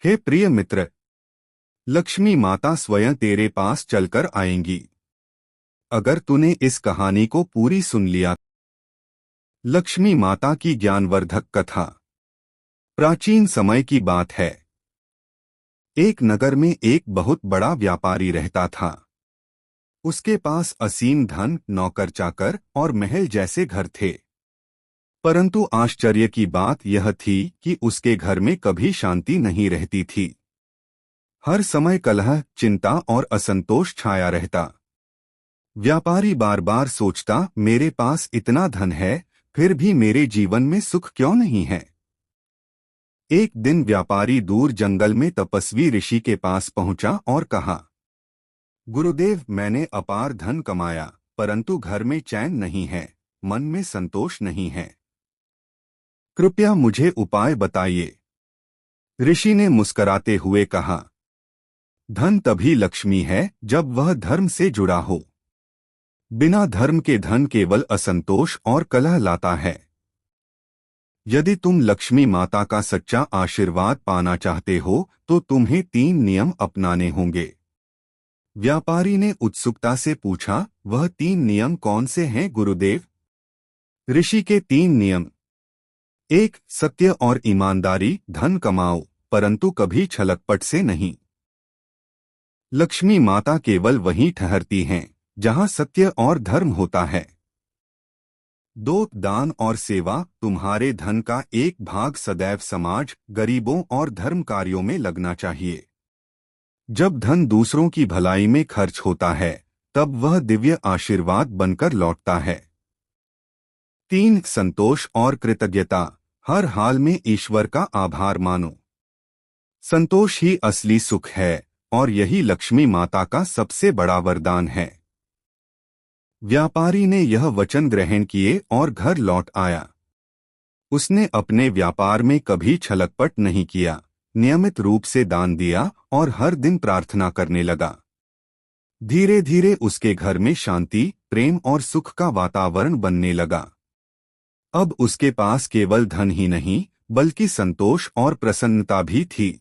हे प्रिय मित्र, लक्ष्मी माता स्वयं तेरे पास चलकर आएंगी अगर तूने इस कहानी को पूरी सुन लिया। लक्ष्मी माता की ज्ञानवर्धक कथा। प्राचीन समय की बात है। एक नगर में एक बहुत बड़ा व्यापारी रहता था। उसके पास असीम धन, नौकर चाकर और महल जैसे घर थे। परंतु आश्चर्य की बात यह थी कि उसके घर में कभी शांति नहीं रहती थी। हर समय कलह, चिंता और असंतोष छाया रहता। व्यापारी बार बार सोचता, मेरे पास इतना धन है, फिर भी मेरे जीवन में सुख क्यों नहीं है। एक दिन व्यापारी दूर जंगल में तपस्वी ऋषि के पास पहुंचा और कहा, गुरुदेव, मैंने अपार धन कमाया, परंतु घर में चैन नहीं है, मन में संतोष नहीं है। कृपया मुझे उपाय बताइए। ऋषि ने मुस्कराते हुए कहा, धन तभी लक्ष्मी है जब वह धर्म से जुड़ा हो। बिना धर्म के धन केवल असंतोष और कलह लाता है। यदि तुम लक्ष्मी माता का सच्चा आशीर्वाद पाना चाहते हो तो तुम्हें 3 नियम अपनाने होंगे। व्यापारी ने उत्सुकता से पूछा, वह 3 नियम कौन से हैं गुरुदेव? ऋषि के 3 नियम। 1. सत्य और ईमानदारी। धन कमाओ, परंतु कभी छलकपट से नहीं। लक्ष्मी माता केवल वहीं ठहरती हैं जहां सत्य और धर्म होता है। 2. दान और सेवा। तुम्हारे धन का एक भाग सदैव समाज, गरीबों और धर्म कार्यों में लगना चाहिए। जब धन दूसरों की भलाई में खर्च होता है तब वह दिव्य आशीर्वाद बनकर लौटता है। 3. संतोष और कृतज्ञता। हर हाल में ईश्वर का आभार मानो। संतोष ही असली सुख है और यही लक्ष्मी माता का सबसे बड़ा वरदान है। व्यापारी ने यह वचन ग्रहण किए और घर लौट आया। उसने अपने व्यापार में कभी छलकपट नहीं किया, नियमित रूप से दान दिया और हर दिन प्रार्थना करने लगा। धीरे धीरे उसके घर में शांति, प्रेम और सुख का वातावरण बनने लगा। अब उसके पास केवल धन ही नहीं बल्कि संतोष और प्रसन्नता भी थी।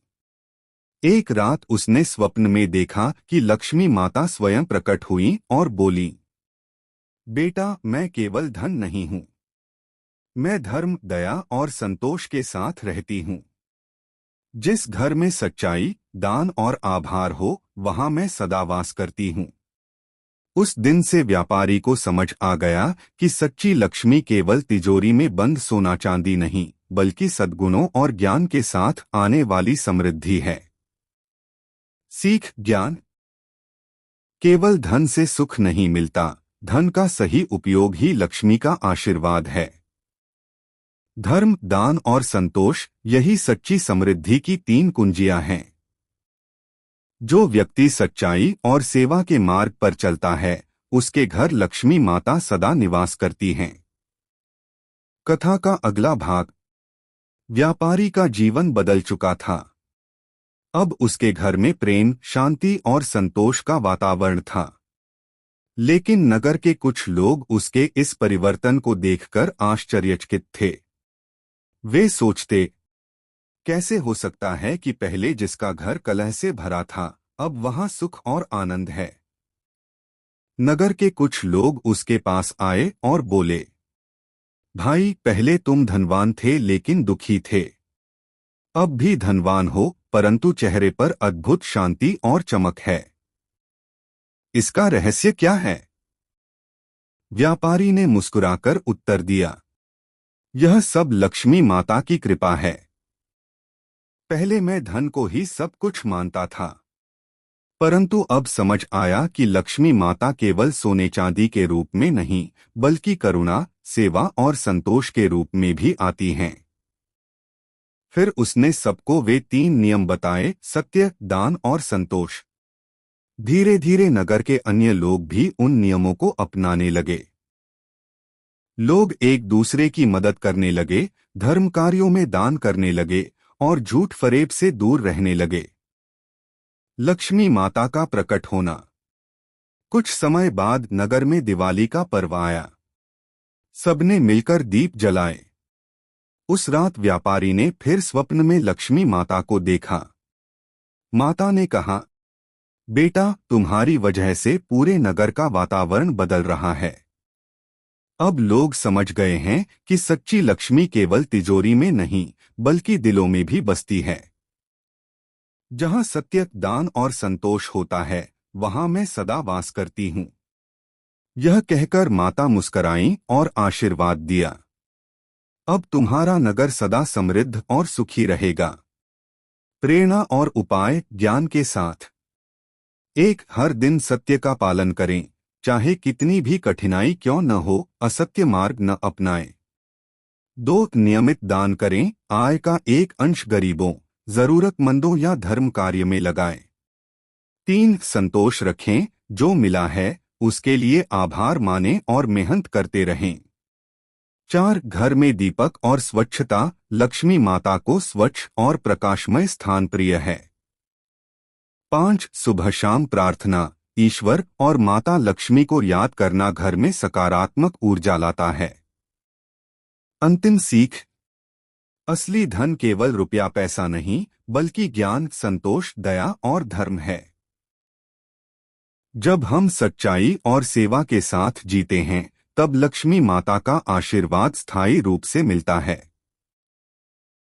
एक रात उसने स्वप्न में देखा कि लक्ष्मी माता स्वयं प्रकट हुई और बोली, बेटा, मैं केवल धन नहीं हूँ, मैं धर्म, दया और संतोष के साथ रहती हूँ। जिस घर में सच्चाई, दान और आभार हो, वहां मैं सदा वास करती हूँ। उस दिन से व्यापारी को समझ आ गया कि सच्ची लक्ष्मी केवल तिजोरी में बंद सोना चांदी नहीं, बल्कि सद्गुणों और ज्ञान के साथ आने वाली समृद्धि है। सीख, ज्ञान। केवल धन से सुख नहीं मिलता, धन का सही उपयोग ही लक्ष्मी का आशीर्वाद है। धर्म, दान और संतोष, यही सच्ची समृद्धि की 3 कुंजियां हैं। जो व्यक्ति सच्चाई और सेवा के मार्ग पर चलता है, उसके घर लक्ष्मी माता सदा निवास करती हैं। कथा का अगला भाग। व्यापारी का जीवन बदल चुका था। अब उसके घर में प्रेम, शांति और संतोष का वातावरण था। लेकिन नगर के कुछ लोग उसके इस परिवर्तन को देखकर आश्चर्यचकित थे। वे सोचते, कैसे हो सकता है कि पहले जिसका घर कलह से भरा था, अब वहां सुख और आनंद है। नगर के कुछ लोग उसके पास आए और बोले, भाई, पहले तुम धनवान थे लेकिन दुखी थे। अब भी धनवान हो, परंतु चेहरे पर अद्भुत शांति और चमक है। इसका रहस्य क्या है? व्यापारी ने मुस्कुराकर उत्तर दिया, यह सब लक्ष्मी माता की कृपा है। पहले मैं धन को ही सब कुछ मानता था, परंतु अब समझ आया कि लक्ष्मी माता केवल सोने चांदी के रूप में नहीं, बल्कि करुणा, सेवा और संतोष के रूप में भी आती हैं। फिर उसने सबको वे 3 नियम बताए, सत्य, दान और संतोष। धीरे धीरे नगर के अन्य लोग भी उन नियमों को अपनाने लगे। लोग एक दूसरे की मदद करने लगे, धर्म कार्यों में दान करने लगे और झूठ फरेब से दूर रहने लगे। लक्ष्मी माता का प्रकट होना। कुछ समय बाद नगर में दिवाली का पर्व आया। सबने मिलकर दीप जलाए। उस रात व्यापारी ने फिर स्वप्न में लक्ष्मी माता को देखा। माता ने कहा, बेटा, तुम्हारी वजह से पूरे नगर का वातावरण बदल रहा है। अब लोग समझ गए हैं कि सच्ची लक्ष्मी केवल तिजोरी में नहीं, बल्कि दिलों में भी बसती है। जहां सत्य, दान और संतोष होता है, वहां मैं सदा वास करती हूँ। यह कहकर माता मुस्कराईं और आशीर्वाद दिया। अब तुम्हारा नगर सदा समृद्ध और सुखी रहेगा। प्रेरणा और उपाय ज्ञान के साथ। एक, हर दिन सत्य का पालन करें, चाहे कितनी भी कठिनाई क्यों न हो, असत्य मार्ग न अपनाएं। 2, नियमित दान करें, आय का एक अंश गरीबों, जरूरतमंदों या धर्म कार्य में लगाएं। 3, संतोष रखें, जो मिला है उसके लिए आभार मानें और मेहनत करते रहें। 4, घर में दीपक और स्वच्छता, लक्ष्मी माता को स्वच्छ और प्रकाशमय स्थान प्रिय है। 5, सुबह शाम प्रार्थना, ईश्वर और माता लक्ष्मी को याद करना घर में सकारात्मक ऊर्जा लाता है। अंतिम सीख, असली धन केवल रुपया पैसा नहीं, बल्कि ज्ञान, संतोष, दया और धर्म है। जब हम सच्चाई और सेवा के साथ जीते हैं, तब लक्ष्मी माता का आशीर्वाद स्थायी रूप से मिलता है।